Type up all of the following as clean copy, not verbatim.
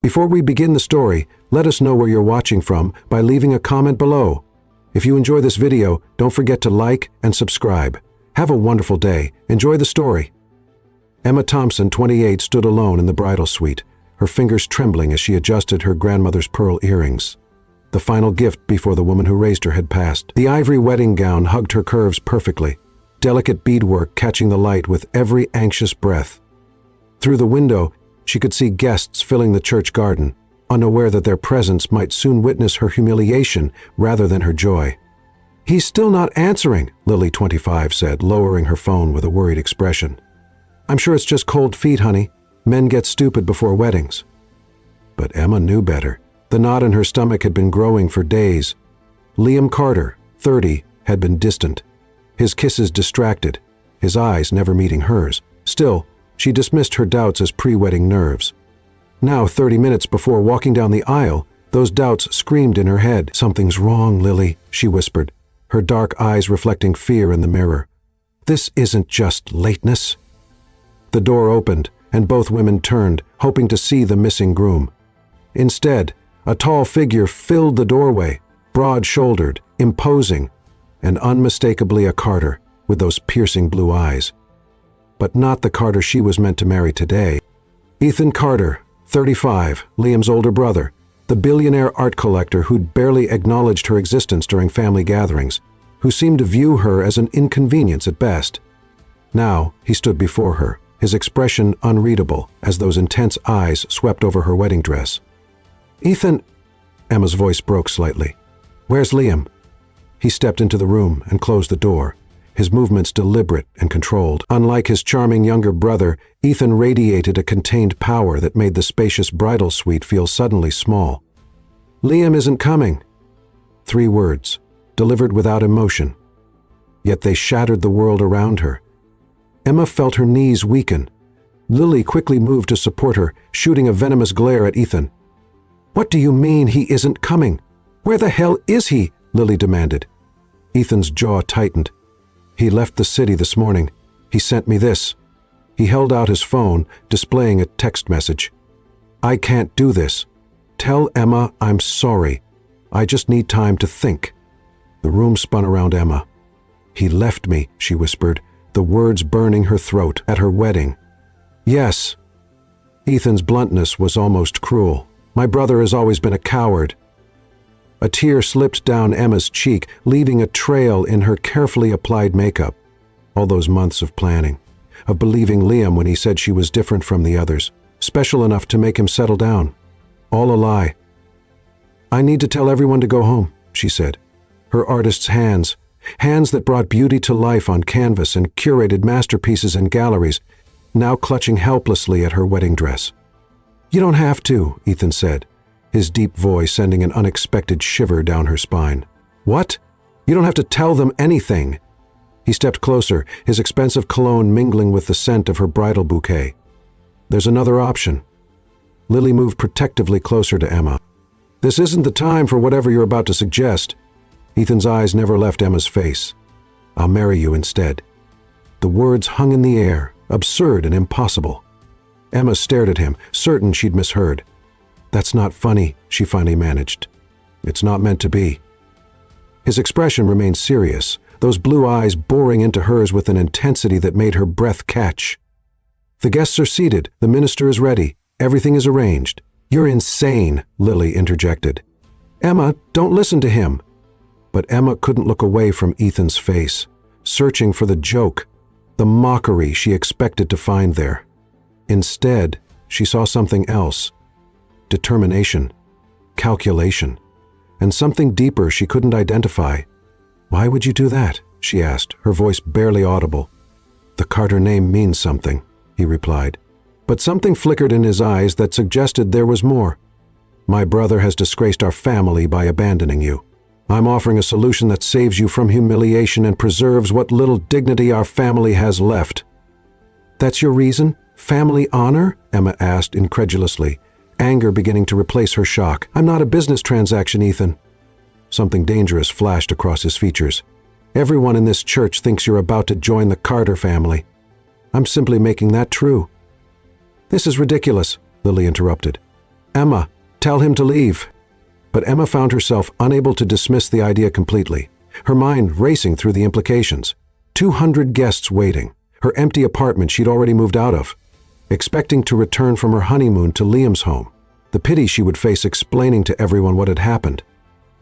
Before we begin the story, let us know where you're watching from by leaving a comment below. If you enjoy this video, don't forget to like and subscribe. Have a wonderful day. Enjoy the story. Emma Thompson, 28, stood alone in the bridal suite, her fingers trembling as she adjusted her grandmother's pearl earrings. The final gift before the woman who raised her had passed. The ivory wedding gown hugged her curves perfectly, delicate beadwork catching the light with every anxious breath. Through the window, she could see guests filling the church garden, unaware that their presence might soon witness her humiliation rather than her joy. "He's still not answering," Lily, 25, said, lowering her phone with a worried expression. "I'm sure it's just cold feet, honey. Men get stupid before weddings." But Emma knew better. The knot in her stomach had been growing for days. Liam Carter, 30, had been distant, his kisses distracted, his eyes never meeting hers. Still, she dismissed her doubts as pre-wedding nerves. Now, 30 minutes before walking down the aisle, those doubts screamed in her head. "Something's wrong, Lily," she whispered, her dark eyes reflecting fear in the mirror. "This isn't just lateness." The door opened, and both women turned, hoping to see the missing groom. Instead, a tall figure filled the doorway, broad-shouldered, imposing, and unmistakably a Carter with those piercing blue eyes. But not the Carter she was meant to marry today. Ethan Carter, 35, Liam's older brother, the billionaire art collector who'd barely acknowledged her existence during family gatherings, who seemed to view her as an inconvenience at best. Now he stood before her, his expression unreadable as those intense eyes swept over her wedding dress. "Ethan," Emma's voice broke slightly. "Where's Liam?" He stepped into the room and closed the door, his movements deliberate and controlled. Unlike his charming younger brother, Ethan radiated a contained power that made the spacious bridal suite feel suddenly small. "Liam isn't coming." 3 words, delivered without emotion. Yet they shattered the world around her. Emma felt her knees weaken. Lily quickly moved to support her, shooting a venomous glare at Ethan. "What do you mean he isn't coming? Where the hell is he?" Lily demanded. Ethan's jaw tightened. "He left the city this morning. He sent me this." He held out his phone, displaying a text message. "I can't do this. Tell Emma I'm sorry. I just need time to think." The room spun around Emma. "He left me," she whispered, the words burning her throat. "At her wedding." "Yes." Ethan's bluntness was almost cruel. "My brother has always been a coward." A tear slipped down Emma's cheek, leaving a trail in her carefully applied makeup. All those months of planning, of believing Liam when he said she was different from the others, special enough to make him settle down. All a lie. "I need to tell everyone to go home," she said. Her artist's hands that brought beauty to life on canvas and curated masterpieces in galleries, now clutching helplessly at her wedding dress. "You don't have to," Ethan said, his deep voice sending an unexpected shiver down her spine. "What? You don't have to tell them anything." He stepped closer, his expensive cologne mingling with the scent of her bridal bouquet. "There's another option." Lily moved protectively closer to Emma. "This isn't the time for whatever you're about to suggest." Ethan's eyes never left Emma's face. "I'll marry you instead." The words hung in the air, absurd and impossible. Emma stared at him, certain she'd misheard. "That's not funny," she finally managed. "It's not meant to be." His expression remained serious, those blue eyes boring into hers with an intensity that made her breath catch. "The guests are seated, the minister is ready, everything is arranged." "You're insane," Lily interjected. "Emma, don't listen to him." But Emma couldn't look away from Ethan's face, searching for the joke, the mockery she expected to find there. Instead, she saw something else. Determination, calculation, and something deeper she couldn't identify. "Why would you do that?" she asked, her voice barely audible. "The Carter name means something," he replied. But something flickered in his eyes that suggested there was more. "My brother has disgraced our family by abandoning you. I'm offering a solution that saves you from humiliation and preserves what little dignity our family has left." "That's your reason? Family honor?" Emma asked incredulously, anger beginning to replace her shock. "I'm not a business transaction, Ethan." Something dangerous flashed across his features. "Everyone in this church thinks you're about to join the Carter family. I'm simply making that true." "This is ridiculous," Lily interrupted. "Emma, tell him to leave." But Emma found herself unable to dismiss the idea completely, her mind racing through the implications. 200 guests waiting, her empty apartment she'd already moved out of, expecting to return from her honeymoon to Liam's home, the pity she would face explaining to everyone what had happened.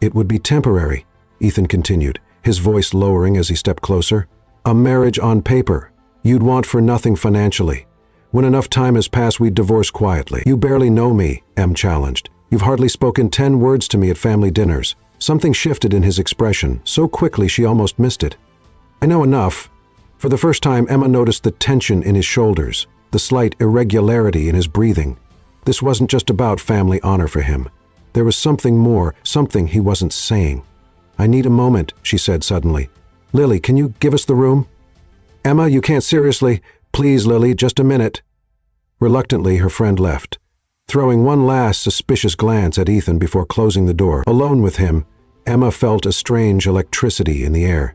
"It would be temporary," Ethan continued, his voice lowering as he stepped closer. "A marriage on paper. You'd want for nothing financially. When enough time has passed, we'd divorce quietly." "You barely know me," Em challenged. "You've hardly spoken 10 words to me at family dinners." Something shifted in his expression, so quickly she almost missed it. "I know enough." For the first time, Emma noticed the tension in his shoulders, the slight irregularity in his breathing. This wasn't just about family honor for him. There was something more, something he wasn't saying. "I need a moment," she said suddenly. "Lily, can you give us the room?" "Emma, you can't seriously—" "Please, Lily, just a minute." Reluctantly, her friend left, throwing one last suspicious glance at Ethan before closing the door. Alone with him, Emma felt a strange electricity in the air.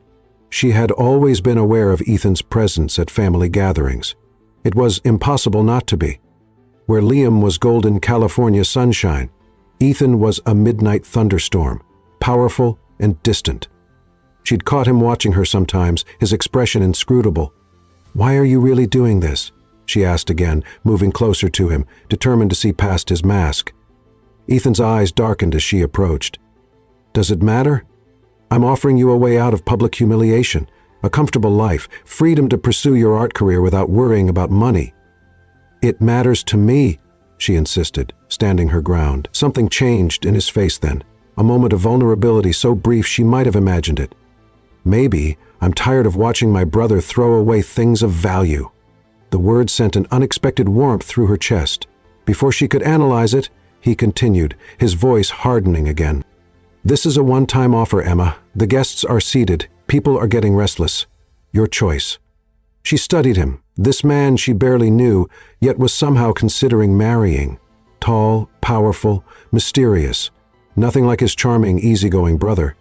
She had always been aware of Ethan's presence at family gatherings. It was impossible not to be. Where Liam was golden California sunshine, Ethan was a midnight thunderstorm, powerful and distant. She'd caught him watching her sometimes, his expression inscrutable. "Why are you really doing this?" she asked again, moving closer to him, determined to see past his mask. Ethan's eyes darkened as she approached. "Does it matter? I'm offering you a way out of public humiliation, a comfortable life, freedom to pursue your art career without worrying about money." "It matters to me," she insisted, standing her ground. Something changed in his face then, a moment of vulnerability so brief she might have imagined it. "Maybe I'm tired of watching my brother throw away things of value." The word sent an unexpected warmth through her chest. Before she could analyze it, he continued, his voice hardening again. "This is a one-time offer, Emma. The guests are seated. People are getting restless. Your choice." She studied him, this man she barely knew, yet was somehow considering marrying. Tall, powerful, mysterious. Nothing like his charming, easygoing brother.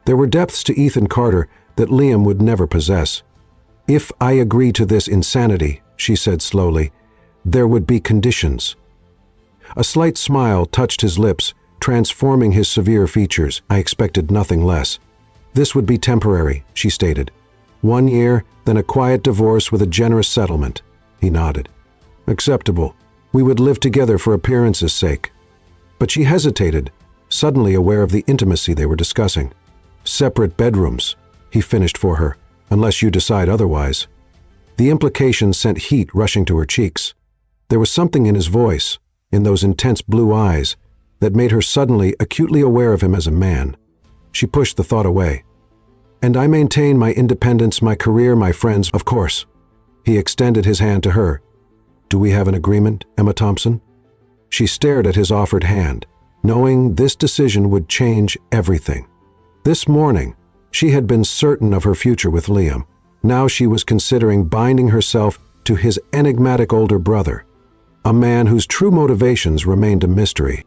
There were depths to Ethan Carter that Liam would never possess. "If I agree to this insanity," she said slowly, "there would be conditions." A slight smile touched his lips, transforming his severe features. "I expected nothing less." "This would be temporary," she stated. 1 year, then a quiet divorce with a generous settlement." He nodded. "Acceptable. We would live together for appearance's sake." But she hesitated, suddenly aware of the intimacy they were discussing. "Separate bedrooms," he finished for her, "unless you decide otherwise." The implication sent heat rushing to her cheeks. There was something in his voice, in those intense blue eyes, that made her suddenly acutely aware of him as a man. She pushed the thought away. "And I maintain my independence, my career, my friends, of course." He extended his hand to her. "Do we have an agreement, Emma Thompson?" She stared at his offered hand, knowing this decision would change everything. This morning, she had been certain of her future with Liam. Now she was considering binding herself to his enigmatic older brother, a man whose true motivations remained a mystery.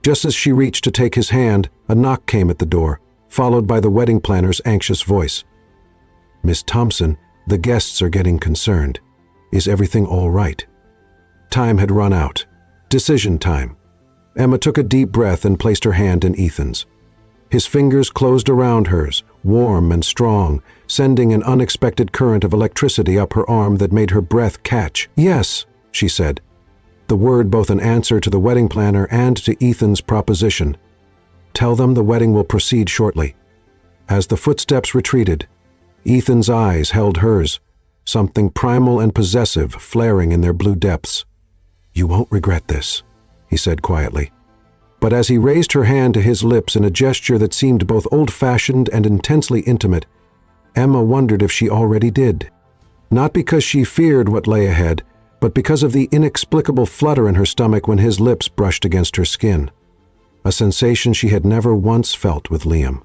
Just as she reached to take his hand, a knock came at the door, followed by the wedding planner's anxious voice. "Miss Thompson, the guests are getting concerned. Is everything all right?" Time had run out. Decision time. Emma took a deep breath and placed her hand in Ethan's. His fingers closed around hers, warm and strong, sending an unexpected current of electricity up her arm that made her breath catch. "Yes," she said, the word both an answer to the wedding planner and to Ethan's proposition. "Tell them the wedding will proceed shortly." As the footsteps retreated, Ethan's eyes held hers, something primal and possessive flaring in their blue depths. "You won't regret this," he said quietly. But as he raised her hand to his lips in a gesture that seemed both old-fashioned and intensely intimate, Emma wondered if she already did. Not because she feared what lay ahead, but because of the inexplicable flutter in her stomach when his lips brushed against her skin. A sensation she had never once felt with Liam.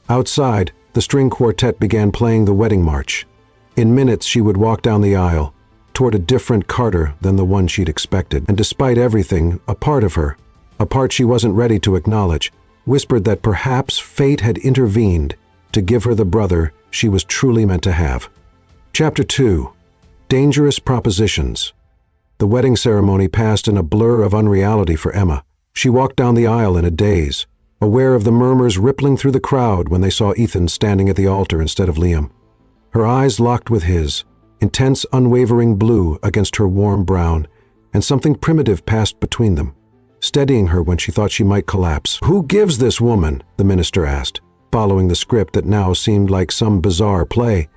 Outside, the string quartet began playing the wedding march. In minutes she would walk down the aisle, toward a different Carter than the one she'd expected, and despite everything, a part of her, a part she wasn't ready to acknowledge, whispered that perhaps fate had intervened to give her the brother she was truly meant to have. Chapter 2. Dangerous Propositions. The wedding ceremony passed in a blur of unreality for Emma. She walked down the aisle in a daze, aware of the murmurs rippling through the crowd when they saw Ethan standing at the altar instead of Liam. Her eyes locked with his, intense, unwavering blue against her warm brown, and something primitive passed between them, steadying her when she thought she might collapse. "Who gives this woman?" the minister asked, following the script that now seemed like some bizarre play.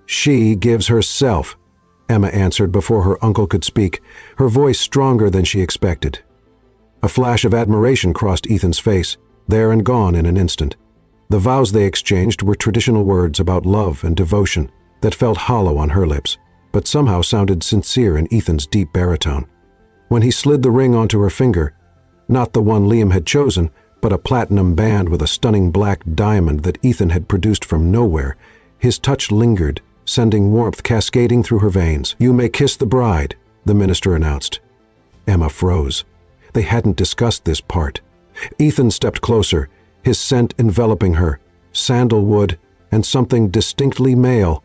"She gives herself," Emma answered before her uncle could speak, her voice stronger than she expected. A flash of admiration crossed Ethan's face, there and gone in an instant. The vows they exchanged were traditional words about love and devotion that felt hollow on her lips, but somehow sounded sincere in Ethan's deep baritone. When he slid the ring onto her finger, not the one Liam had chosen, but a platinum band with a stunning black diamond that Ethan had produced from nowhere, his touch lingered, sending warmth cascading through her veins. "You may kiss the bride," the minister announced. Emma froze. They hadn't discussed this part. Ethan stepped closer, his scent enveloping her, sandalwood and something distinctly male.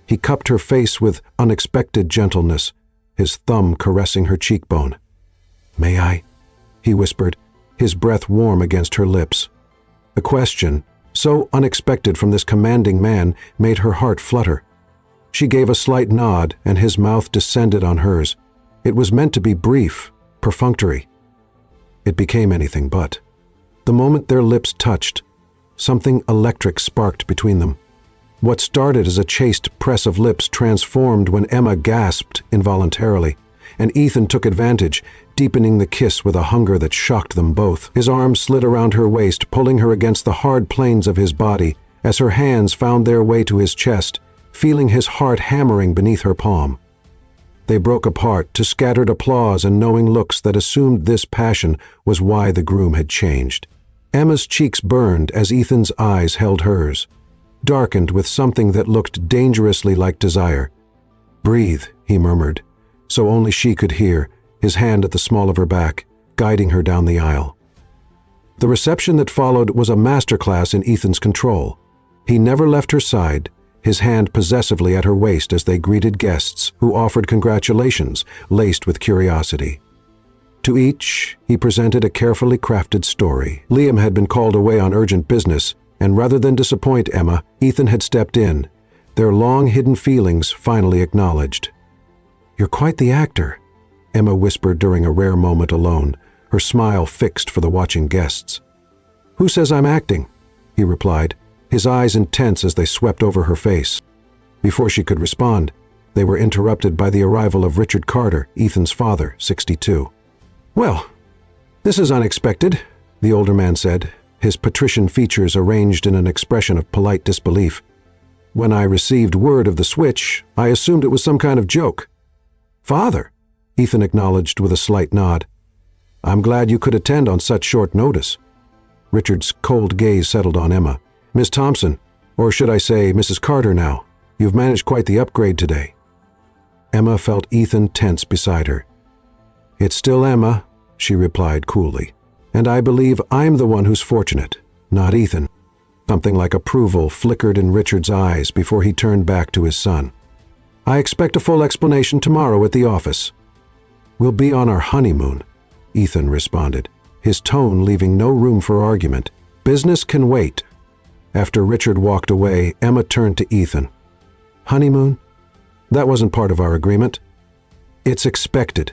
He cupped her face with unexpected gentleness, his thumb caressing her cheekbone. "May I?" he whispered, his breath warm against her lips. The question, so unexpected from this commanding man, made her heart flutter. She gave a slight nod, and his mouth descended on hers. It was meant to be brief, perfunctory. It became anything but. The moment their lips touched, something electric sparked between them. What started as a chaste press of lips transformed when Emma gasped involuntarily, and Ethan took advantage, deepening the kiss with a hunger that shocked them both. His arm slid around her waist, pulling her against the hard planes of his body, as her hands found their way to his chest, feeling his heart hammering beneath her palm. They broke apart to scattered applause and knowing looks that assumed this passion was why the groom had changed. Emma's cheeks burned as Ethan's eyes held hers, darkened with something that looked dangerously like desire. "Breathe," he murmured, so only she could hear, his hand at the small of her back, guiding her down the aisle. The reception that followed was a masterclass in Ethan's control. He never left her side, his hand possessively at her waist as they greeted guests who offered congratulations, laced with curiosity. To each, he presented a carefully crafted story. Liam had been called away on urgent business, and rather than disappoint Emma, Ethan had stepped in, their long-hidden feelings finally acknowledged. "You're quite the actor," Emma whispered during a rare moment alone, her smile fixed for the watching guests. "Who says I'm acting?" he replied, his eyes intense as they swept over her face. Before she could respond, they were interrupted by the arrival of Richard Carter, Ethan's father, 62. "Well, this is unexpected," the older man said, his patrician features arranged in an expression of polite disbelief. "When I received word of the switch, I assumed it was some kind of joke." "Father," Ethan acknowledged with a slight nod. "I'm glad you could attend on such short notice." Richard's cold gaze settled on Emma. "Miss Thompson, or should I say Mrs. Carter now, you've managed quite the upgrade today." Emma felt Ethan tense beside her. "It's still Emma," she replied coolly, "and I believe I'm the one who's fortunate, not Ethan." Something like approval flickered in Richard's eyes before he turned back to his son. "I expect a full explanation tomorrow at the office." "We'll be on our honeymoon," Ethan responded, his tone leaving no room for argument. "Business can wait." After Richard walked away, Emma turned to Ethan. "Honeymoon? That wasn't part of our agreement." "It's expected,"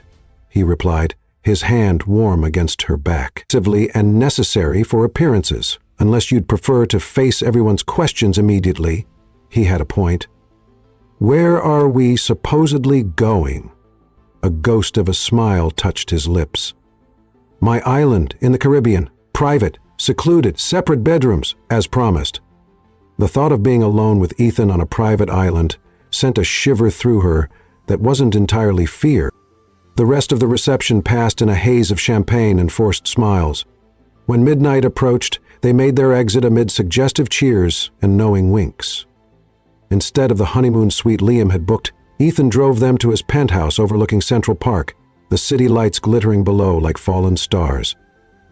he replied, his hand warm against her back. "Civilly and necessary for appearances, unless you'd prefer to face everyone's questions immediately." He had a point. "Where are we supposedly going?" A ghost of a smile touched his lips. "My island in the Caribbean, private, secluded, separate bedrooms, as promised." The thought of being alone with Ethan on a private island sent a shiver through her that wasn't entirely fear. The rest of the reception passed in a haze of champagne and forced smiles. When midnight approached, they made their exit amid suggestive cheers and knowing winks. Instead of the honeymoon suite Liam had booked, Ethan drove them to his penthouse overlooking Central Park, the city lights glittering below like fallen stars.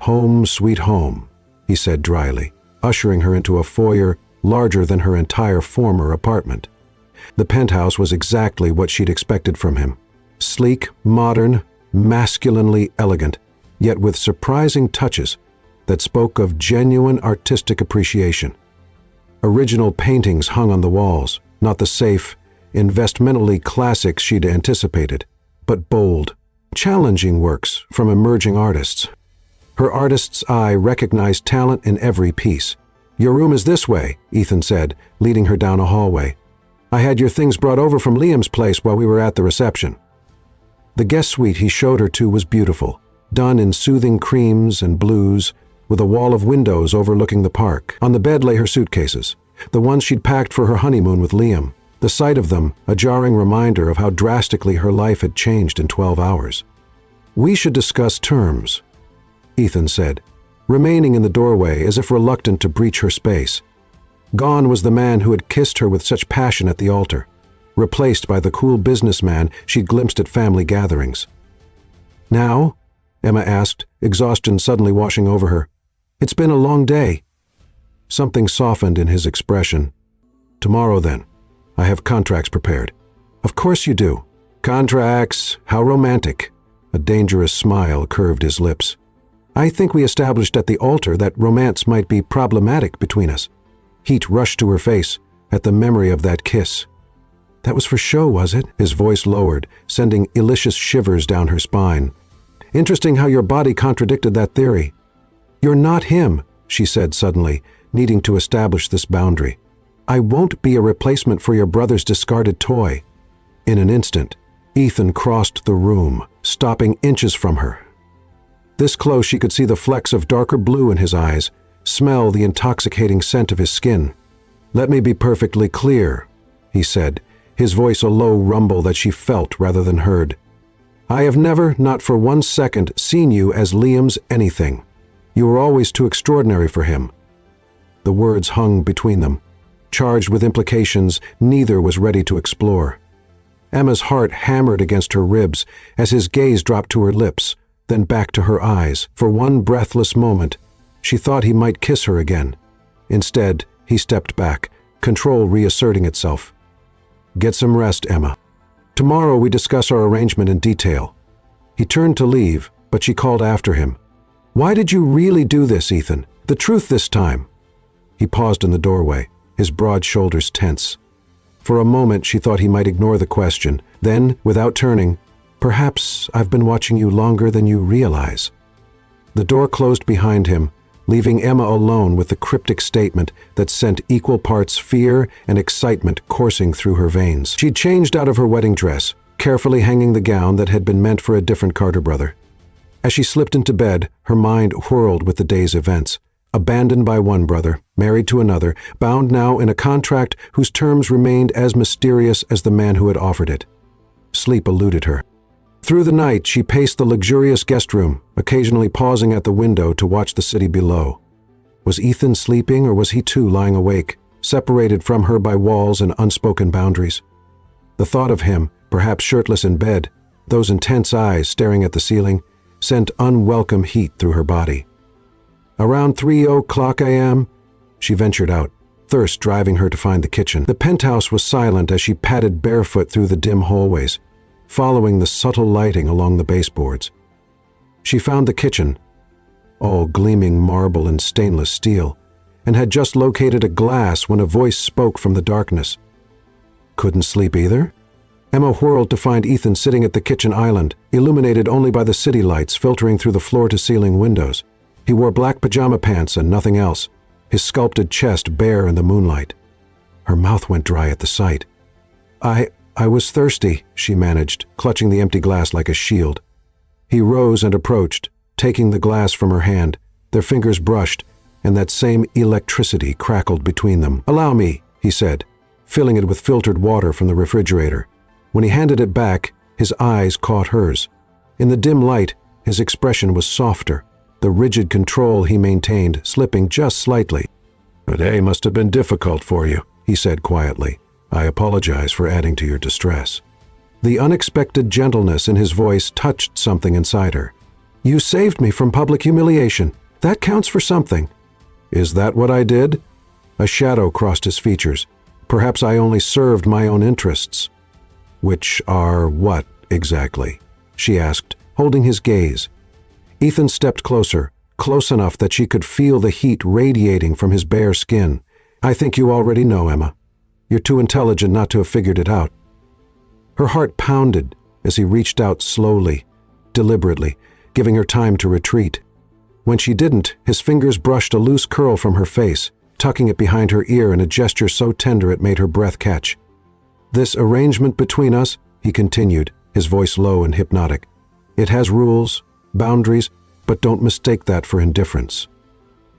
"Home, sweet home," he said dryly, ushering her into a foyer larger than her entire former apartment. The penthouse was exactly what she'd expected from him. Sleek, modern, masculinely elegant, yet with surprising touches that spoke of genuine artistic appreciation. Original paintings hung on the walls, not the safe, investmentally classics she'd anticipated, but bold, challenging works from emerging artists. Her artist's eye recognized talent in every piece. "Your room is this way," Ethan said, leading her down a hallway. "I had your things brought over from Liam's place while we were at the reception." The guest suite he showed her to was beautiful, done in soothing creams and blues, with a wall of windows overlooking the park. On the bed lay her suitcases, the ones she'd packed for her honeymoon with Liam. The sight of them, a jarring reminder of how drastically her life had changed in 12 hours. "We should discuss terms," Ethan said, remaining in the doorway as if reluctant to breach her space. Gone was the man who had kissed her with such passion at the altar, replaced by the cool businessman she'd glimpsed at family gatherings. "Now?" Emma asked, exhaustion suddenly washing over her. "It's been a long day." Something softened in his expression. "Tomorrow, then. I have contracts prepared." "Of course you do." "Contracts, how romantic." A dangerous smile curved his lips. "I think we established at the altar that romance might be problematic between us." Heat rushed to her face at the memory of that kiss. "That was for show, was it?" His voice lowered, sending delicious shivers down her spine. "Interesting how your body contradicted that theory." "You're not him," she said suddenly, needing to establish this boundary. "I won't be a replacement for your brother's discarded toy." In an instant, Ethan crossed the room, stopping inches from her. This close, she could see the flecks of darker blue in his eyes, smell the intoxicating scent of his skin. "Let me be perfectly clear," he said, his voice a low rumble that she felt rather than heard. "I have never, not for 1 second, seen you as Liam's anything. You were always too extraordinary for him." The words hung between them, charged with implications neither was ready to explore. Emma's heart hammered against her ribs as his gaze dropped to her lips, then back to her eyes. For one breathless moment, she thought he might kiss her again. Instead, he stepped back, control reasserting itself. "Get some rest, Emma. Tomorrow we discuss our arrangement in detail." He turned to leave, but she called after him. "Why did you really do this, Ethan? The truth this time." He paused in the doorway, his broad shoulders tense. For a moment she thought he might ignore the question. Then, without turning, "Perhaps I've been watching you longer than you realize." The door closed behind him, leaving Emma alone with the cryptic statement that sent equal parts fear and excitement coursing through her veins. She'd changed out of her wedding dress, carefully hanging the gown that had been meant for a different Carter brother. As she slipped into bed, her mind whirled with the day's events. Abandoned by one brother, married to another, bound now in a contract whose terms remained as mysterious as the man who had offered it. Sleep eluded her. Through the night, she paced the luxurious guest room, occasionally pausing at the window to watch the city below. Was Ethan sleeping, or was he too lying awake, separated from her by walls and unspoken boundaries? The thought of him, perhaps shirtless in bed, those intense eyes staring at the ceiling, sent unwelcome heat through her body. Around 3:00 a.m., she ventured out, thirst driving her to find the kitchen. The penthouse was silent as she padded barefoot through the dim hallways, following the subtle lighting along the baseboards. She found the kitchen, all gleaming marble and stainless steel, and had just located a glass when a voice spoke from the darkness. Couldn't sleep either? Emma whirled to find Ethan sitting at the kitchen island, illuminated only by the city lights filtering through the floor-to-ceiling windows. He wore black pajama pants and nothing else, his sculpted chest bare in the moonlight. Her mouth went dry at the sight. I was thirsty," she managed, clutching the empty glass like a shield. He rose and approached, taking the glass from her hand. Their fingers brushed, and that same electricity crackled between them. "Allow me," he said, filling it with filtered water from the refrigerator. When he handed it back, his eyes caught hers. In the dim light, his expression was softer, the rigid control he maintained slipping just slightly. "Today must have been difficult for you," he said quietly. "I apologize for adding to your distress." The unexpected gentleness in his voice touched something inside her. "You saved me from public humiliation. That counts for something." "Is that what I did?" A shadow crossed his features. "Perhaps I only served my own interests." "Which are what, exactly?" she asked, holding his gaze. Ethan stepped closer, close enough that she could feel the heat radiating from his bare skin. "I think you already know, Emma. You're too intelligent not to have figured it out." Her heart pounded as he reached out slowly, deliberately, giving her time to retreat. When she didn't, his fingers brushed a loose curl from her face, tucking it behind her ear in a gesture so tender it made her breath catch. "This arrangement between us," he continued, his voice low and hypnotic, "it has rules, boundaries, but don't mistake that for indifference."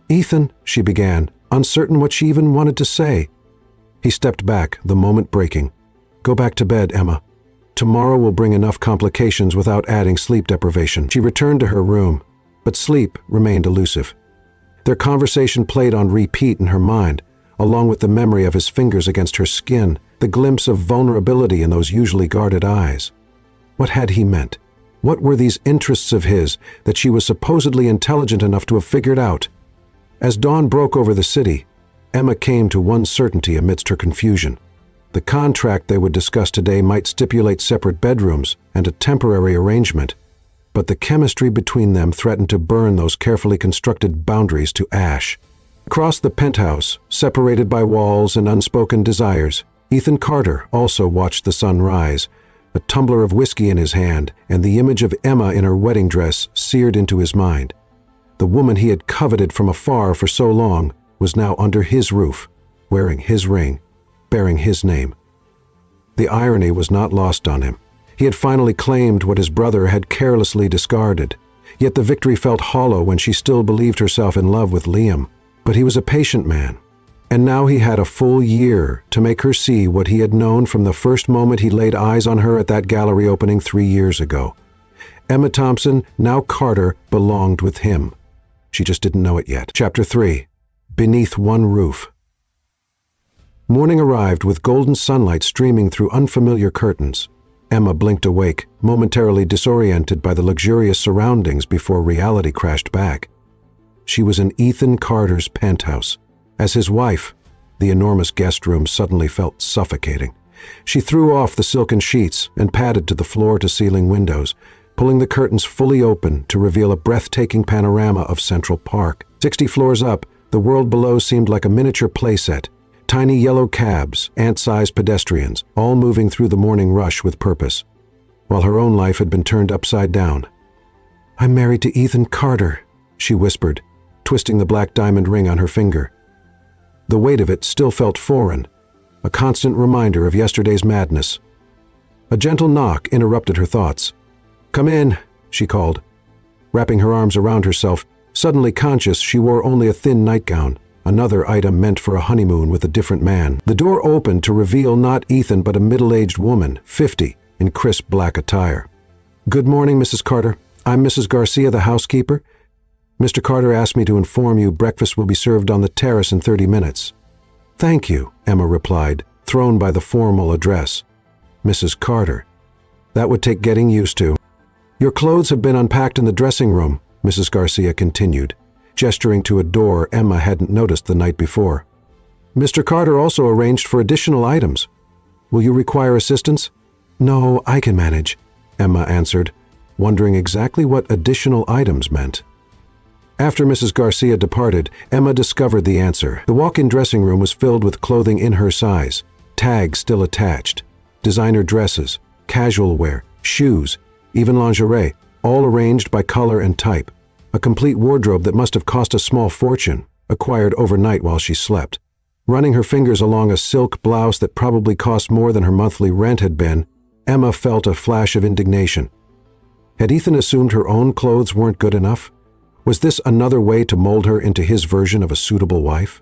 "Ethan," she began, uncertain what she even wanted to say. He stepped back, the moment breaking. "Go back to bed, Emma. Tomorrow will bring enough complications without adding sleep deprivation." She returned to her room, but sleep remained elusive. Their conversation played on repeat in her mind, along with the memory of his fingers against her skin, the glimpse of vulnerability in those usually guarded eyes. What had he meant? What were these interests of his that she was supposedly intelligent enough to have figured out? As dawn broke over the city, Emma came to one certainty amidst her confusion. The contract they would discuss today might stipulate separate bedrooms and a temporary arrangement, but the chemistry between them threatened to burn those carefully constructed boundaries to ash. Across the penthouse, separated by walls and unspoken desires, Ethan Carter also watched the sun rise, a tumbler of whiskey in his hand, and the image of Emma in her wedding dress seared into his mind. The woman he had coveted from afar for so long was now under his roof, wearing his ring, bearing his name. The irony was not lost on him. He had finally claimed what his brother had carelessly discarded, yet the victory felt hollow when she still believed herself in love with Liam. But he was a patient man, and now he had a full year to make her see what he had known from the first moment he laid eyes on her at that gallery opening 3 years ago. Emma Thompson, now Carter, belonged with him. She just didn't know it yet. Chapter 3. Beneath One Roof. Morning arrived with golden sunlight streaming through unfamiliar curtains. Emma blinked awake, momentarily disoriented by the luxurious surroundings before reality crashed back. She was in Ethan Carter's penthouse. As his wife, the enormous guest room suddenly felt suffocating. She threw off the silken sheets and padded to the floor-to-ceiling windows, pulling the curtains fully open to reveal a breathtaking panorama of Central Park. 60 floors up, the world below seemed like a miniature playset. Tiny yellow cabs, ant-sized pedestrians, all moving through the morning rush with purpose, while her own life had been turned upside down. "I'm married to Ethan Carter," she whispered, twisting the black diamond ring on her finger. The weight of it still felt foreign, a constant reminder of yesterday's madness. A gentle knock interrupted her thoughts. "Come in," she called. Wrapping her arms around herself, suddenly conscious she wore only a thin nightgown, another item meant for a honeymoon with a different man. The door opened to reveal not Ethan but a middle-aged woman, 50, in crisp black attire. "Good morning, Mrs. Carter. I'm Mrs. Garcia, the housekeeper. Mr. Carter asked me to inform you breakfast will be served on the terrace in 30 minutes. "Thank you," Emma replied, thrown by the formal address. Mrs. Carter. That would take getting used to. "Your clothes have been unpacked in the dressing room," Mrs. Garcia continued, gesturing to a door Emma hadn't noticed the night before. "Mr. Carter also arranged for additional items. Will you require assistance?" "No, I can manage," Emma answered, wondering exactly what additional items meant. After Mrs. Garcia departed, Emma discovered the answer. The walk-in dressing room was filled with clothing in her size, tags still attached, designer dresses, casual wear, shoes, even lingerie, all arranged by color and type. A complete wardrobe that must have cost a small fortune, acquired overnight while she slept. Running her fingers along a silk blouse that probably cost more than her monthly rent had been, Emma felt a flash of indignation. Had Ethan assumed her own clothes weren't good enough? Was this another way to mold her into his version of a suitable wife?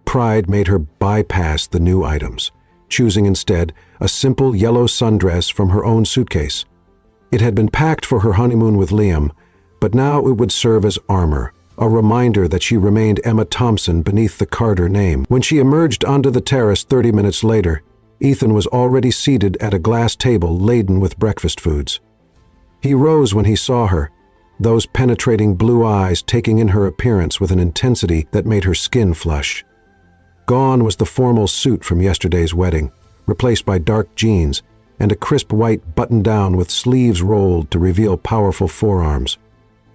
Pride made her bypass the new items, choosing instead a simple yellow sundress from her own suitcase. It had been packed for her honeymoon with Liam, but now it would serve as armor, a reminder that she remained Emma Thompson beneath the Carter name. When she emerged onto the terrace 30 minutes later, Ethan was already seated at a glass table laden with breakfast foods. He rose when he saw her, those penetrating blue eyes taking in her appearance with an intensity that made her skin flush. Gone was the formal suit from yesterday's wedding, replaced by dark jeans and a crisp white button-down with sleeves rolled to reveal powerful forearms.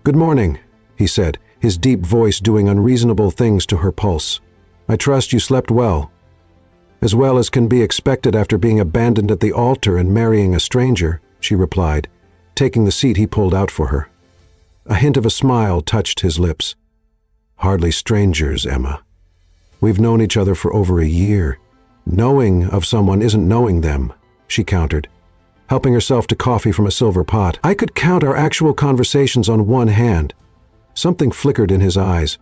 "Good morning," he said, his deep voice doing unreasonable things to her pulse. "I trust you slept well." "As well as can be expected after being abandoned at the altar and marrying a stranger," she replied, taking the seat he pulled out for her. A hint of a smile touched his lips. "Hardly strangers, Emma. We've known each other for over a year. Knowing of someone isn't knowing them," she countered, helping herself to coffee from a silver pot. "I could count our actual conversations on one hand." Something flickered in his eyes.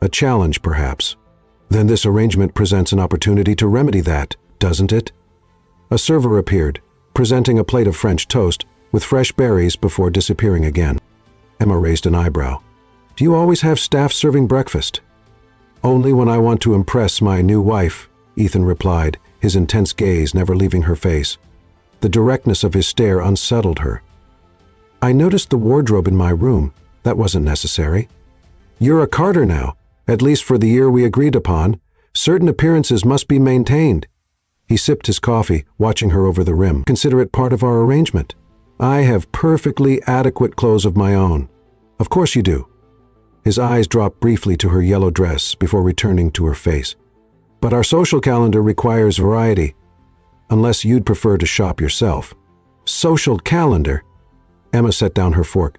A challenge, perhaps. "Then this arrangement presents an opportunity to remedy that, doesn't it?" A server appeared, presenting a plate of French toast with fresh berries before disappearing again. Emma raised an eyebrow. "Do you always have staff serving breakfast?" "Only when I want to impress my new wife," Ethan replied, his intense gaze never leaving her face. The directness of his stare unsettled her. "I noticed the wardrobe in my room. That wasn't necessary." "You're a Carter now, at least for the year we agreed upon. Certain appearances must be maintained." He sipped his coffee, watching her over the rim. "Consider it part of our arrangement. I have perfectly adequate clothes of my own." "Of course you do." His eyes dropped briefly to her yellow dress before returning to her face. "But our social calendar requires variety. Unless you'd prefer to shop yourself." "Social calendar?" Emma set down her fork.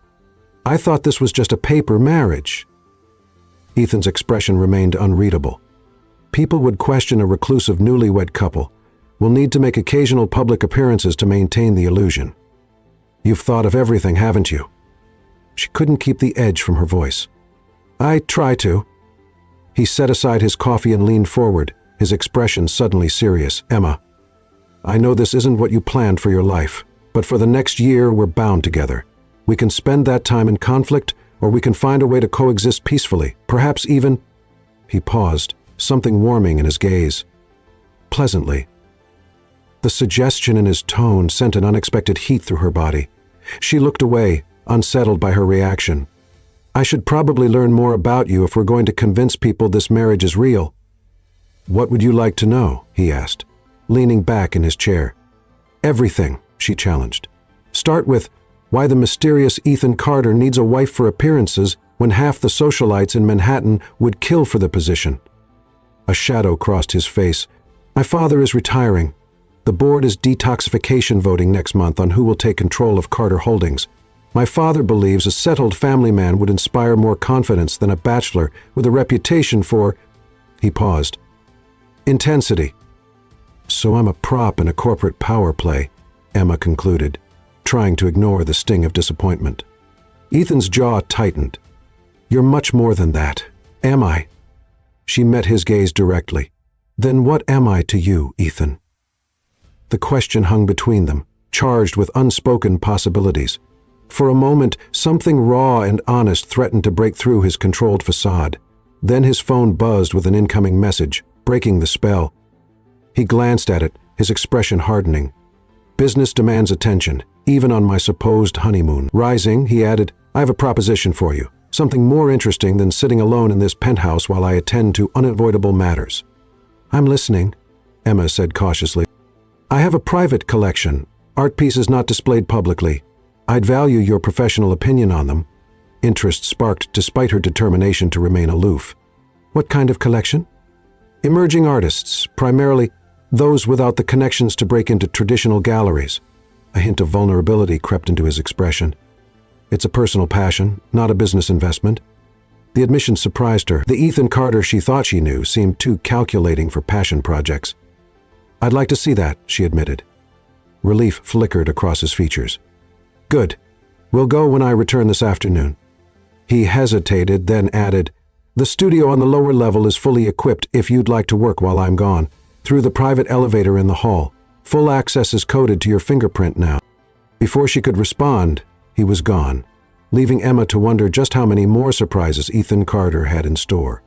"I thought this was just a paper marriage." Ethan's expression remained unreadable. "People would question a reclusive newlywed couple. We'll need to make occasional public appearances to maintain the illusion." "You've thought of everything, haven't you?" She couldn't keep the edge from her voice. "I try to." He set aside his coffee and leaned forward, his expression suddenly serious. "Emma, I know this isn't what you planned for your life, but for the next year we're bound together. We can spend that time in conflict, or we can find a way to coexist peacefully, perhaps even—" He paused, something warming in his gaze. "Pleasantly." The suggestion in his tone sent an unexpected heat through her body. She looked away, unsettled by her reaction. "I should probably learn more about you if we're going to convince people this marriage is real." "What would you like to know?" he asked, leaning back in his chair. "Everything," she challenged. "Start with why the mysterious Ethan Carter needs a wife for appearances when half the socialites in Manhattan would kill for the position." A shadow crossed his face. "My father is retiring. The board is detoxification voting next month on who will take control of Carter Holdings. My father believes a settled family man would inspire more confidence than a bachelor with a reputation for—" He paused. "Intensity." "So I'm a prop in a corporate power play," Emma concluded, trying to ignore the sting of disappointment. Ethan's jaw tightened. "You're much more than that." "Am I?" She met his gaze directly. "Then what am I to you, Ethan?" The question hung between them, charged with unspoken possibilities. For a moment, something raw and honest threatened to break through his controlled facade. Then his phone buzzed with an incoming message, breaking the spell. He glanced at it, his expression hardening. "Business demands attention, even on my supposed honeymoon." Rising, he added, "I have a proposition for you, something more interesting than sitting alone in this penthouse while I attend to unavoidable matters." "I'm listening," Emma said cautiously. "I have a private collection, art pieces not displayed publicly. I'd value your professional opinion on them." Interest sparked despite her determination to remain aloof. "What kind of collection?" "Emerging artists, primarily those without the connections to break into traditional galleries." A hint of vulnerability crept into his expression. "It's a personal passion, not a business investment." The admission surprised her. The Ethan Carter she thought she knew seemed too calculating for passion projects. "I'd like to see that," she admitted. Relief flickered across his features. "Good. We'll go when I return this afternoon." He hesitated, then added, "The studio on the lower level is fully equipped if you'd like to work while I'm gone, through the private elevator in the hall. Full access is coded to your fingerprint now." Before she could respond, he was gone, leaving Emma to wonder just how many more surprises Ethan Carter had in store.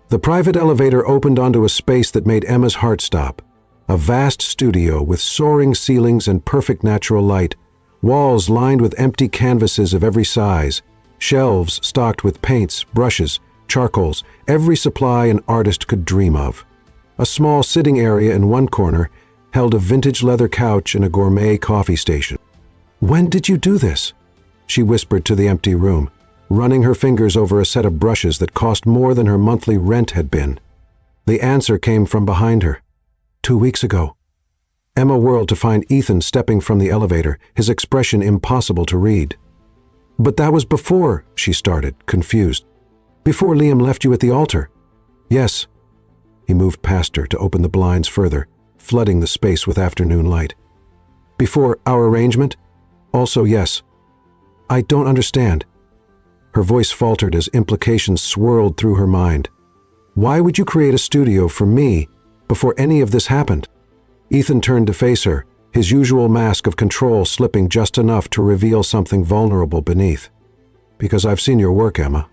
The private elevator opened onto a space that made Emma's heart stop. A vast studio with soaring ceilings and perfect natural light, walls lined with empty canvases of every size, shelves stocked with paints, brushes, charcoals, every supply an artist could dream of. A small sitting area in one corner held a vintage leather couch and a gourmet coffee station. "When did you do this?" she whispered to the empty room. running her fingers over a set of brushes that cost more than her monthly rent had been. The answer came from behind her. 2 weeks ago. Emma whirled to find Ethan stepping from the elevator, his expression impossible to read. "But that was before," she started, confused. "Before Liam left you at the altar." "Yes." He moved past her to open the blinds further, flooding the space with afternoon light. "Before our arrangement?" "Also yes." "I don't understand." Her voice faltered as implications swirled through her mind. "Why would you create a studio for me before any of this happened?" Ethan turned to face her, his usual mask of control slipping just enough to reveal something vulnerable beneath. "Because I've seen your work, Emma.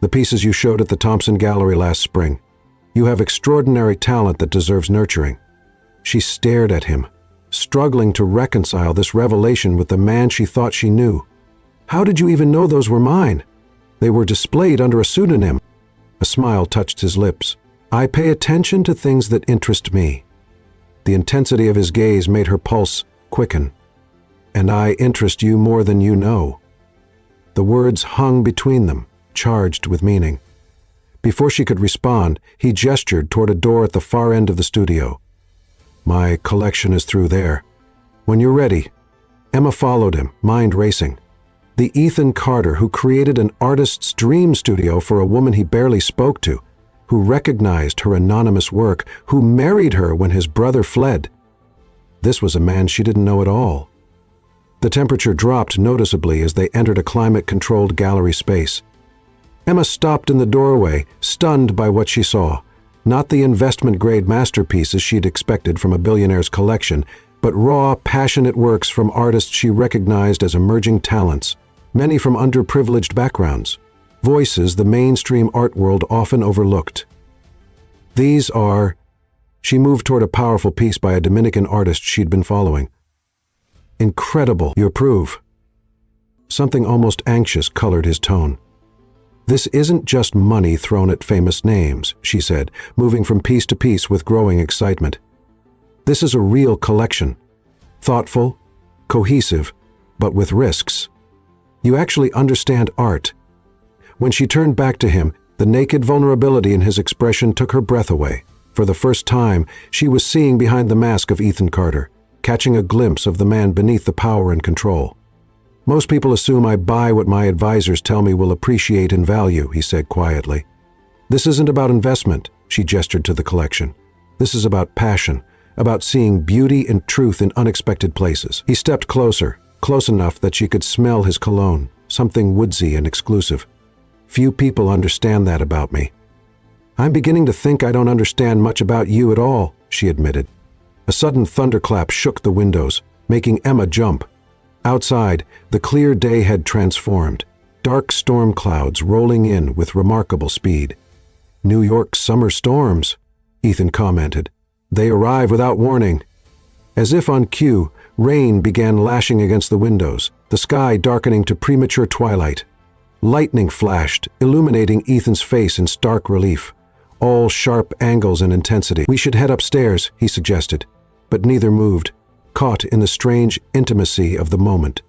The pieces you showed at the Thompson Gallery last spring. You have extraordinary talent that deserves nurturing." She stared at him, struggling to reconcile this revelation with the man she thought she knew. "How did you even know those were mine? They were displayed under a pseudonym." A smile touched his lips. "I pay attention to things that interest me." The intensity of his gaze made her pulse quicken. "And I interest you more than you know." The words hung between them, charged with meaning. Before she could respond, he gestured toward a door at the far end of the studio. "My collection is through there. When you're ready." Emma followed him, mind racing. The Ethan Carter who created an artist's dream studio for a woman he barely spoke to, who recognized her anonymous work, who married her when his brother fled. This was a man she didn't know at all. The temperature dropped noticeably as they entered a climate-controlled gallery space. Emma stopped in the doorway, stunned by what she saw. Not the investment-grade masterpieces she'd expected from a billionaire's collection, but raw, passionate works from artists she recognized as emerging talents, many from underprivileged backgrounds, voices the mainstream art world often overlooked. "These are..." She moved toward a powerful piece by a Dominican artist she'd been following. "Incredible, you approve." Something almost anxious colored his tone. "This isn't just money thrown at famous names," she said, moving from piece to piece with growing excitement. "This is a real collection. Thoughtful, cohesive, but with risks. You actually understand art." When she turned back to him, the naked vulnerability in his expression took her breath away. For the first time, she was seeing behind the mask of Ethan Carter, catching a glimpse of the man beneath the power and control. "Most people assume I buy what my advisors tell me will appreciate in value," he said quietly. "This isn't about investment," she gestured to the collection. "This is about passion, about seeing beauty and truth in unexpected places." He stepped closer, close enough that she could smell his cologne, something woodsy and exclusive. "Few people understand that about me." "I'm beginning to think I don't understand much about you at all," she admitted. A sudden thunderclap shook the windows, making Emma jump. Outside, the clear day had transformed, dark storm clouds rolling in with remarkable speed. "New York's summer storms," Ethan commented. "They arrive without warning." As if on cue, rain began lashing against the windows, the sky darkening to premature twilight. Lightning flashed, illuminating Ethan's face in stark relief, all sharp angles and intensity. "We should head upstairs," he suggested, but neither moved, caught in the strange intimacy of the moment,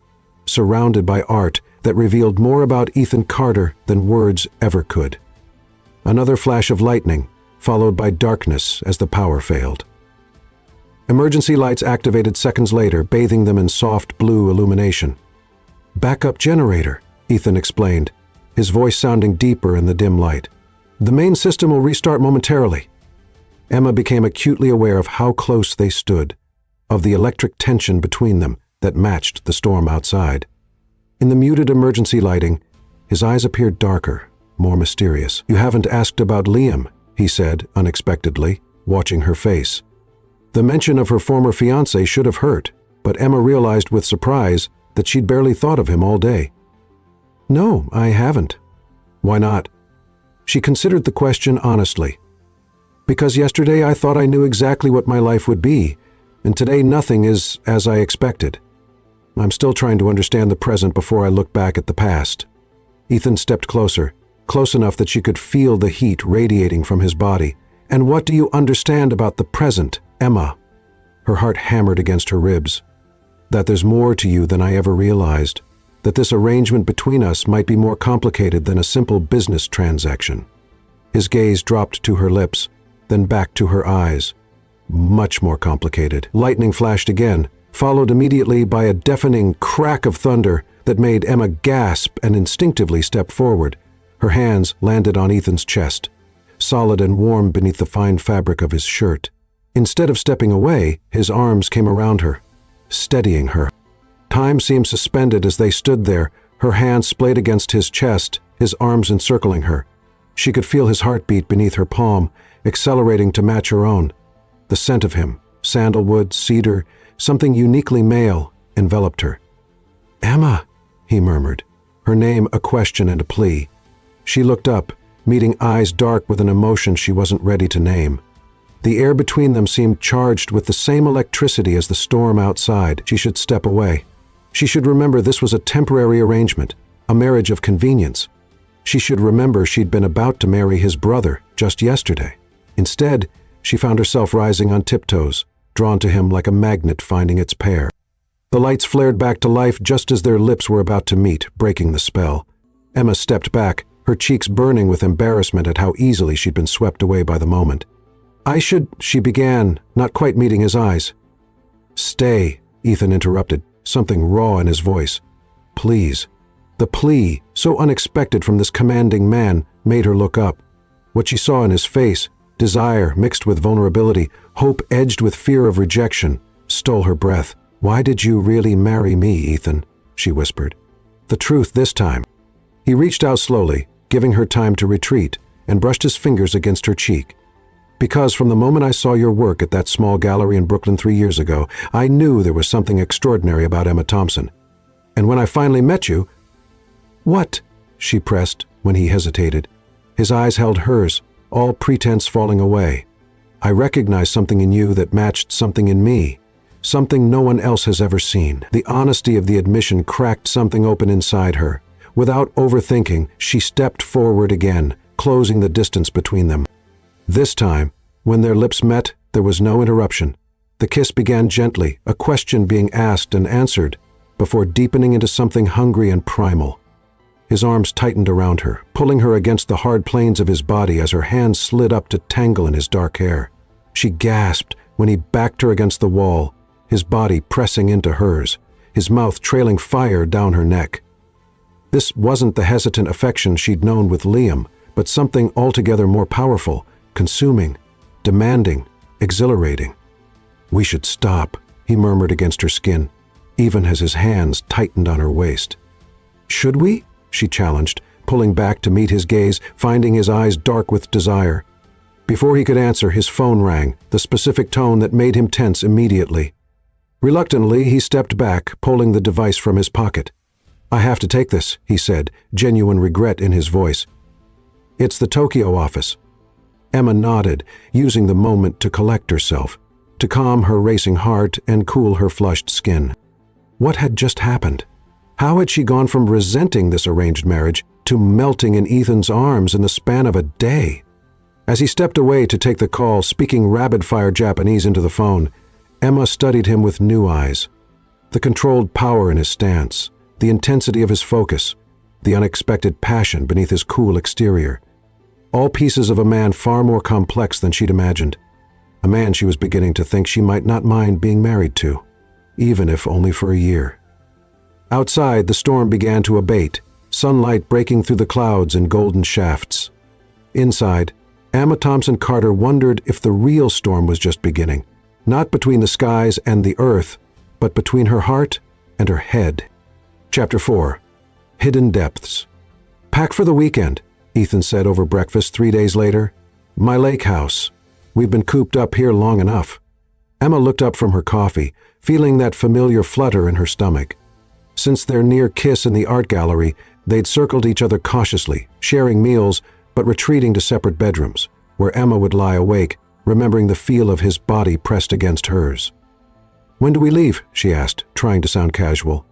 surrounded by art that revealed more about Ethan Carter than words ever could. Another flash of lightning, followed by darkness as the power failed. Emergency lights activated seconds later, bathing them in soft blue illumination. "Backup generator," Ethan explained, his voice sounding deeper in the dim light. "The main system will restart momentarily." Emma became acutely aware of how close they stood, of the electric tension between them that matched the storm outside. In the muted emergency lighting, his eyes appeared darker, more mysterious. "You haven't asked about Liam," he said unexpectedly, watching her face. The mention of her former fiancé should have hurt, but Emma realized with surprise that she'd barely thought of him all day. "No, I haven't." "Why not?" She considered the question honestly. "Because yesterday I thought I knew exactly what my life would be, and today nothing is as I expected. I'm still trying to understand the present before I look back at the past." Ethan stepped closer, close enough that she could feel the heat radiating from his body. "And what do you understand about the present, Emma?" Her heart hammered against her ribs. "That there's more to you than I ever realized. that this arrangement between us might be more complicated than a simple business transaction. His gaze dropped to her lips, then back to her eyes. Much more complicated. Lightning flashed again, followed immediately by a deafening crack of thunder that made Emma gasp and instinctively step forward. Her hands landed on Ethan's chest, solid and warm beneath the fine fabric of his shirt. Instead of stepping away, his arms came around her, steadying her. Time seemed suspended as they stood there, her hands splayed against his chest, his arms encircling her. She could feel his heartbeat beneath her palm, accelerating to match her own. The scent of him, sandalwood, cedar, something uniquely male, enveloped her. "Emma," he murmured, her name a question and a plea. She looked up, meeting eyes dark with an emotion she wasn't ready to name. The air between them seemed charged with the same electricity as the storm outside. She should step away. She should remember this was a temporary arrangement, a marriage of convenience. She should remember she'd been about to marry his brother just yesterday. Instead, she found herself rising on tiptoes, drawn to him like a magnet finding its pair. The lights flared back to life just as their lips were about to meet, breaking the spell. Emma stepped back, her cheeks burning with embarrassment at how easily she'd been swept away by the moment. She began, not quite meeting his eyes. "Stay," Ethan interrupted, something raw in his voice. "Please." The plea, so unexpected from this commanding man, made her look up. What she saw in his face, desire mixed with vulnerability, hope edged with fear of rejection, stole her breath. "Why did you really marry me, Ethan?" she whispered. The truth this time. He reached out slowly, giving her time to retreat, and brushed his fingers against her cheek. "Because from the moment I saw your work at that small gallery in Brooklyn 3 years ago, I knew there was something extraordinary about Emma Thompson. And when I finally met you—" "What?" she pressed when he hesitated. His eyes held hers, all pretense falling away. "I recognized something in you that matched something in me, something no one else has ever seen." The honesty of the admission cracked something open inside her. Without overthinking, she stepped forward again, closing the distance between them. This time, when their lips met, there was no interruption. The kiss began gently, a question being asked and answered, before deepening into something hungry and primal. His arms tightened around her, pulling her against the hard planes of his body as her hands slid up to tangle in his dark hair. She gasped when he backed her against the wall, his body pressing into hers, his mouth trailing fire down her neck. This wasn't the hesitant affection she'd known with Liam, but something altogether more powerful, consuming, demanding, exhilarating. "We should stop," he murmured against her skin, even as his hands tightened on her waist. "Should we?" she challenged, pulling back to meet his gaze, finding his eyes dark with desire. Before he could answer, his phone rang, the specific tone that made him tense immediately. Reluctantly, he stepped back, pulling the device from his pocket. "I have to take this," he said, genuine regret in his voice. "It's the Tokyo office." Emma nodded, using the moment to collect herself, to calm her racing heart and cool her flushed skin. What had just happened? How had she gone from resenting this arranged marriage to melting in Ethan's arms in the span of a day? As he stepped away to take the call, speaking rapid-fire Japanese into the phone, Emma studied him with new eyes. The controlled power in his stance, the intensity of his focus, the unexpected passion beneath his cool exterior. All pieces of a man far more complex than she'd imagined. A man she was beginning to think she might not mind being married to, even if only for a year. Outside, the storm began to abate, sunlight breaking through the clouds in golden shafts. Inside, Emma Thompson Carter wondered if the real storm was just beginning, not between the skies and the earth, but between her heart and her head. Chapter 4. Hidden Depths. "Pack for the weekend," Ethan said over breakfast 3 days later. "My lake house. We've been cooped up here long enough." Emma looked up from her coffee, feeling that familiar flutter in her stomach. Since their near kiss in the art gallery, they'd circled each other cautiously, sharing meals, but retreating to separate bedrooms, where Emma would lie awake, remembering the feel of his body pressed against hers. "When do we leave?" she asked, trying to sound casual.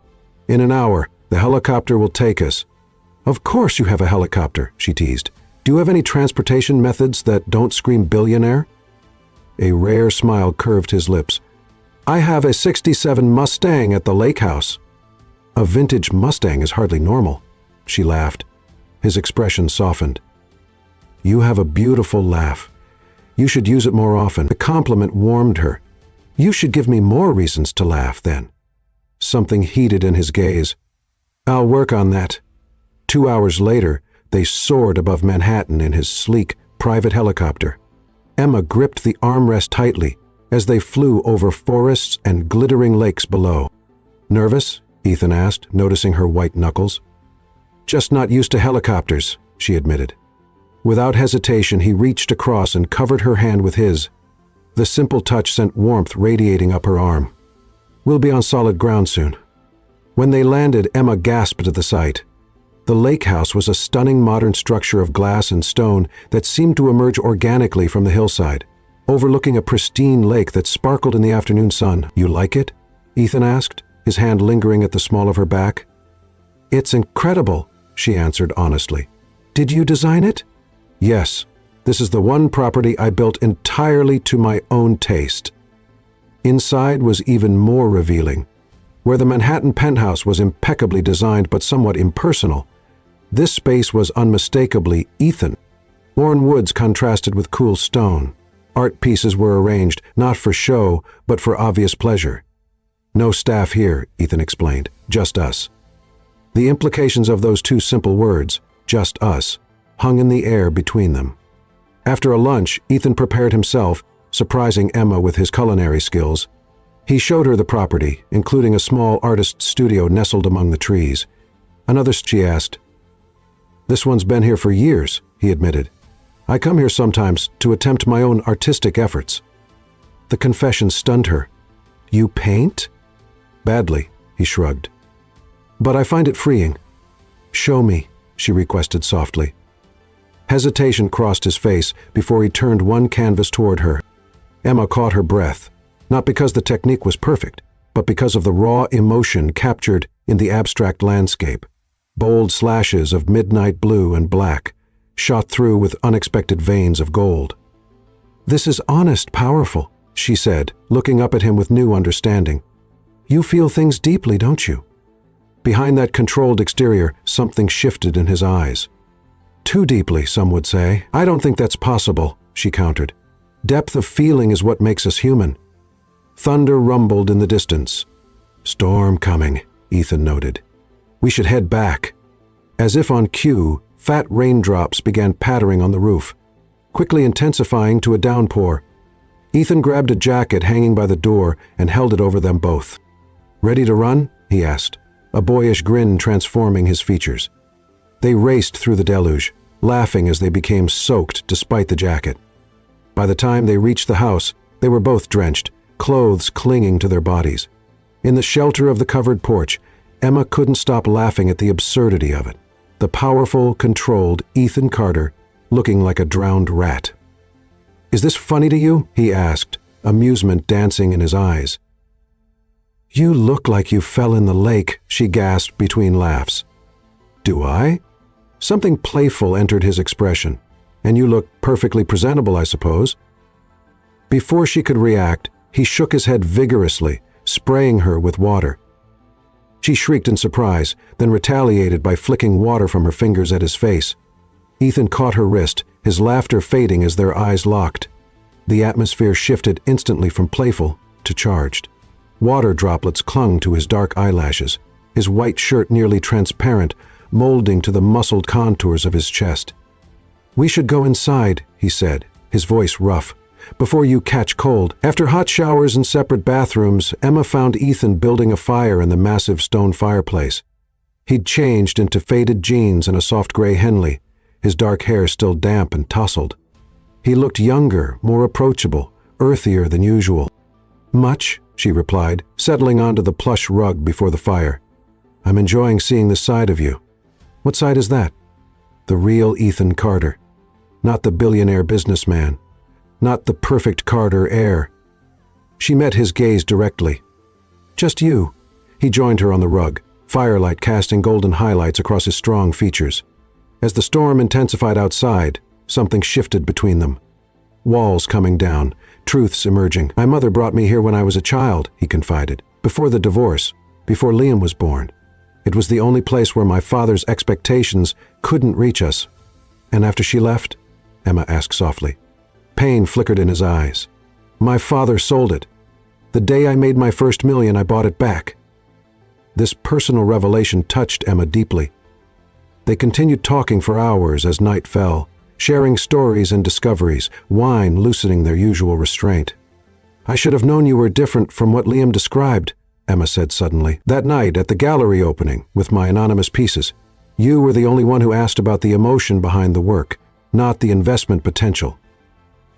"In an hour. The helicopter will take us." "Of course you have a helicopter," she teased. "Do you have any transportation methods that don't scream billionaire?" A rare smile curved his lips. "I have a '67 Mustang at the lake house." A vintage Mustang is hardly normal. She laughed. His expression softened. You have a beautiful laugh. You should use it more often. The compliment warmed her. You should give me more reasons to laugh, then. Something heated in his gaze. I'll work on that. 2 hours later, they soared above Manhattan in his sleek, private helicopter. Emma gripped the armrest tightly as they flew over forests and glittering lakes below. Nervous? Ethan asked, noticing her white knuckles. Just not used to helicopters, she admitted. Without hesitation, he reached across and covered her hand with his. The simple touch sent warmth radiating up her arm. We'll be on solid ground soon. When they landed, Emma gasped at the sight. The lake house was a stunning modern structure of glass and stone that seemed to emerge organically from the hillside, overlooking a pristine lake that sparkled in the afternoon sun. You like it? Ethan asked, his hand lingering at the small of her back. It's incredible, she answered honestly. Did you design it? Yes. This is the one property I built entirely to my own taste. Inside was even more revealing. Where the Manhattan penthouse was impeccably designed but somewhat impersonal, this space was unmistakably Ethan. Worn woods contrasted with cool stone. Art pieces were arranged, not for show, but for obvious pleasure. No staff here, Ethan explained, just us. The implications of those two simple words, just us, hung in the air between them. After a lunch, Ethan prepared himself, surprising Emma with his culinary skills. He showed her the property, including a small artist's studio nestled among the trees. Another, she asked. This one's been here for years, he admitted. I come here sometimes to attempt my own artistic efforts. The confession stunned her. You paint? Badly, he shrugged. But I find it freeing. Show me, she requested softly. Hesitation crossed his face before he turned one canvas toward her. Emma caught her breath, not because the technique was perfect, but because of the raw emotion captured in the abstract landscape. Bold slashes of midnight blue and black, shot through with unexpected veins of gold. This is honest, powerful, she said, looking up at him with new understanding. You feel things deeply, don't you? Behind that controlled exterior, something shifted in his eyes. Too deeply, some would say. I don't think that's possible, she countered. Depth of feeling is what makes us human. Thunder rumbled in the distance. Storm coming, Ethan noted. We should head back. As if on cue, fat raindrops began pattering on the roof, quickly intensifying to a downpour. Ethan grabbed a jacket hanging by the door and held it over them both. Ready to run? He asked, a boyish grin transforming his features. They raced through the deluge, laughing as they became soaked despite the jacket. By the time they reached the house, they were both drenched, clothes clinging to their bodies. In the shelter of the covered porch, Emma couldn't stop laughing at the absurdity of it. The powerful, controlled Ethan Carter looking like a drowned rat. Is this funny to you? He asked, amusement dancing in his eyes. You look like you fell in the lake, she gasped between laughs. Do I? Something playful entered his expression. And you look perfectly presentable, I suppose. Before she could react, he shook his head vigorously, spraying her with water. She shrieked in surprise, then retaliated by flicking water from her fingers at his face. Ethan caught her wrist, his laughter fading as their eyes locked. The atmosphere shifted instantly from playful to charged. Water droplets clung to his dark eyelashes, his white shirt nearly transparent, molding to the muscled contours of his chest. We should go inside, he said, his voice rough, before you catch cold. After hot showers and separate bathrooms, Emma found Ethan building a fire in the massive stone fireplace. He'd changed into faded jeans and a soft gray Henley, his dark hair still damp and tousled. He looked younger, more approachable, earthier than usual. Much, she replied, settling onto the plush rug before the fire. I'm enjoying seeing this side of you. What side is that? The real Ethan Carter. Not the billionaire businessman. Not the perfect Carter heir. She met his gaze directly. Just you. He joined her on the rug, firelight casting golden highlights across his strong features. As the storm intensified outside, something shifted between them. Walls coming down, truths emerging. My mother brought me here when I was a child, he confided, before the divorce, before Liam was born. It was the only place where my father's expectations couldn't reach us. And after she left? Emma asked softly. Pain flickered in his eyes. My father sold it. The day I made my first million, I bought it back. This personal revelation touched Emma deeply. They continued talking for hours as night fell, sharing stories and discoveries, wine loosening their usual restraint. I should have known you were different from what Liam described, Emma said suddenly. That night at the gallery opening with my anonymous pieces, you were the only one who asked about the emotion behind the work, not the investment potential.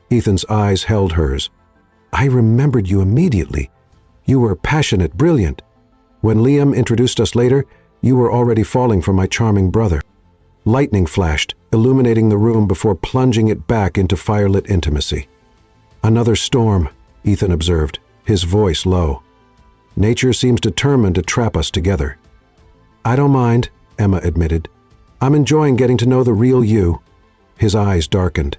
Ethan's eyes held hers. I remembered you immediately. You were passionate, brilliant. When Liam introduced us later, you were already falling for my charming brother. Lightning flashed, illuminating the room before plunging it back into firelit intimacy. Another storm, Ethan observed, his voice low. Nature seems determined to trap us together. I don't mind, Emma admitted. I'm enjoying getting to know the real you. His eyes darkened.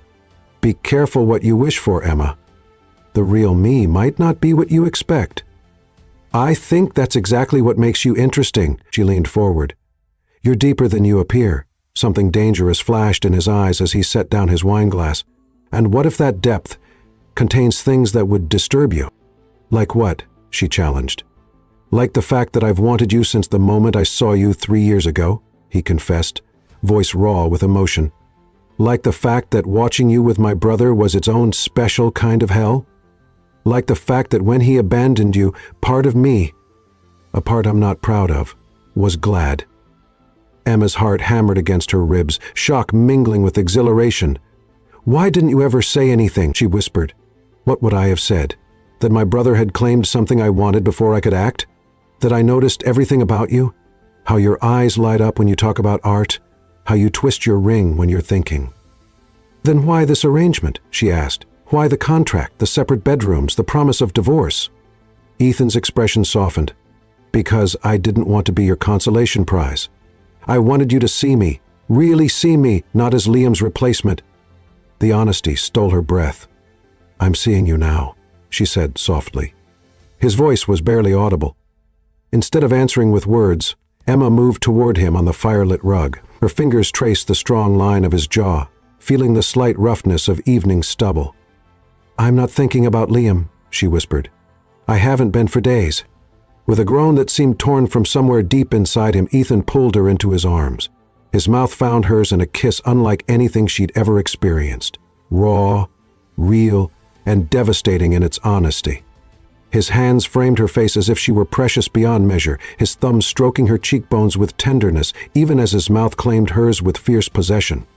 Be careful what you wish for, Emma. The real me might not be what you expect. I think that's exactly what makes you interesting, she leaned forward. You're deeper than you appear. Something dangerous flashed in his eyes as he set down his wineglass. And what if that depth contains things that would disturb you? Like what? She challenged. Like the fact that I've wanted you since the moment I saw you 3 years ago, he confessed, voice raw with emotion. Like the fact that watching you with my brother was its own special kind of hell? Like the fact that when he abandoned you, part of me, a part I'm not proud of, was glad. Emma's heart hammered against her ribs, shock mingling with exhilaration. Why didn't you ever say anything? She whispered. What would I have said? That my brother had claimed something I wanted before I could act? That I noticed everything about you? How your eyes light up when you talk about art? How you twist your ring when you're thinking? Then why this arrangement? She asked. Why the contract, the separate bedrooms, the promise of divorce? Ethan's expression softened. Because I didn't want to be your consolation prize. I wanted you to see me, really see me, not as Liam's replacement. The honesty stole her breath. I'm seeing you now, she said softly. His voice was barely audible. Instead of answering with words, Emma moved toward him on the firelit rug. Her fingers traced the strong line of his jaw, feeling the slight roughness of evening stubble. I'm not thinking about Liam, she whispered. I haven't been for days. With a groan that seemed torn from somewhere deep inside him, Ethan pulled her into his arms. His mouth found hers in a kiss unlike anything she'd ever experienced. Raw, real, and devastating in its honesty. His hands framed her face as if she were precious beyond measure, his thumbs stroking her cheekbones with tenderness, even as his mouth claimed hers with fierce possession.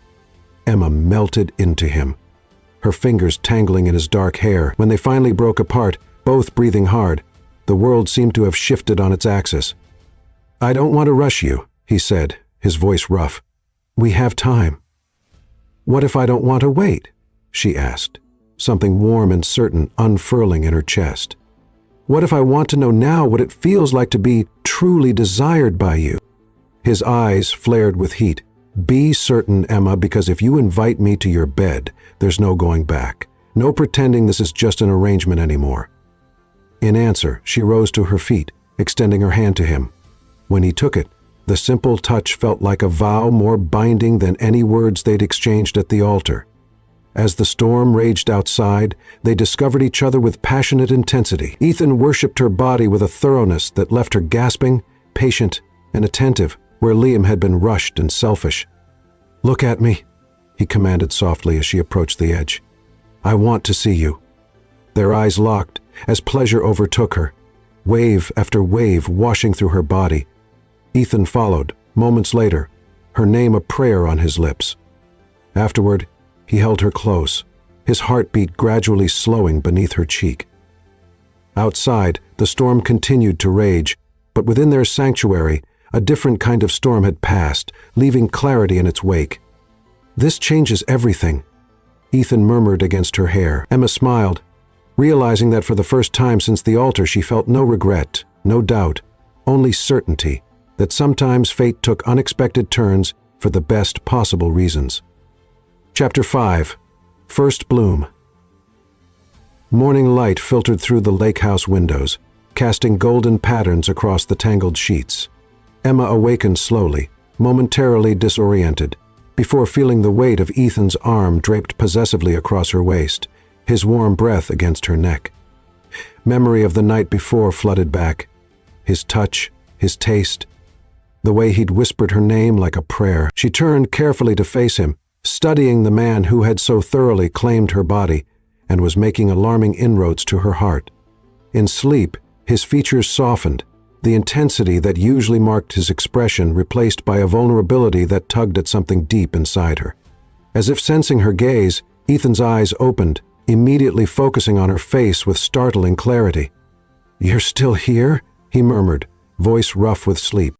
Emma melted into him, her fingers tangling in his dark hair. When they finally broke apart, both breathing hard, the world seemed to have shifted on its axis. I don't want to rush you, he said, his voice rough. We have time. What if I don't want to wait? She asked, something warm and certain unfurling in her chest. What if I want to know now what it feels like to be truly desired by you? His eyes flared with heat. Be certain, Emma, because if you invite me to your bed, there's no going back. No pretending this is just an arrangement anymore. In answer, she rose to her feet, extending her hand to him. When he took it, the simple touch felt like a vow more binding than any words they'd exchanged at the altar. As the storm raged outside, they discovered each other with passionate intensity. Ethan worshipped her body with a thoroughness that left her gasping, patient, and attentive, where Liam had been rushed and selfish. Look at me, he commanded softly as she approached the edge. I want to see you. Their eyes locked as pleasure overtook her, wave after wave washing through her body. Ethan followed, moments later, her name a prayer on his lips. Afterward, he held her close, his heartbeat gradually slowing beneath her cheek. Outside, the storm continued to rage, but within their sanctuary, a different kind of storm had passed, leaving clarity in its wake. This changes everything, Ethan murmured against her hair. Emma smiled, realizing that for the first time since the altar she felt no regret, no doubt, only certainty that sometimes fate took unexpected turns for the best possible reasons. Chapter 5. First Bloom. Morning light filtered through the lake house windows, casting golden patterns across the tangled sheets. Emma awakened slowly, momentarily disoriented, before feeling the weight of Ethan's arm draped possessively across her waist, his warm breath against her neck. Memory of the night before flooded back. His touch, his taste, the way he'd whispered her name like a prayer. She turned carefully to face him, studying the man who had so thoroughly claimed her body and was making alarming inroads to her heart. In sleep, his features softened, the intensity that usually marked his expression replaced by a vulnerability that tugged at something deep inside her. As if sensing her gaze, Ethan's eyes opened, immediately focusing on her face with startling clarity. "You're still here?" he murmured, voice rough with sleep.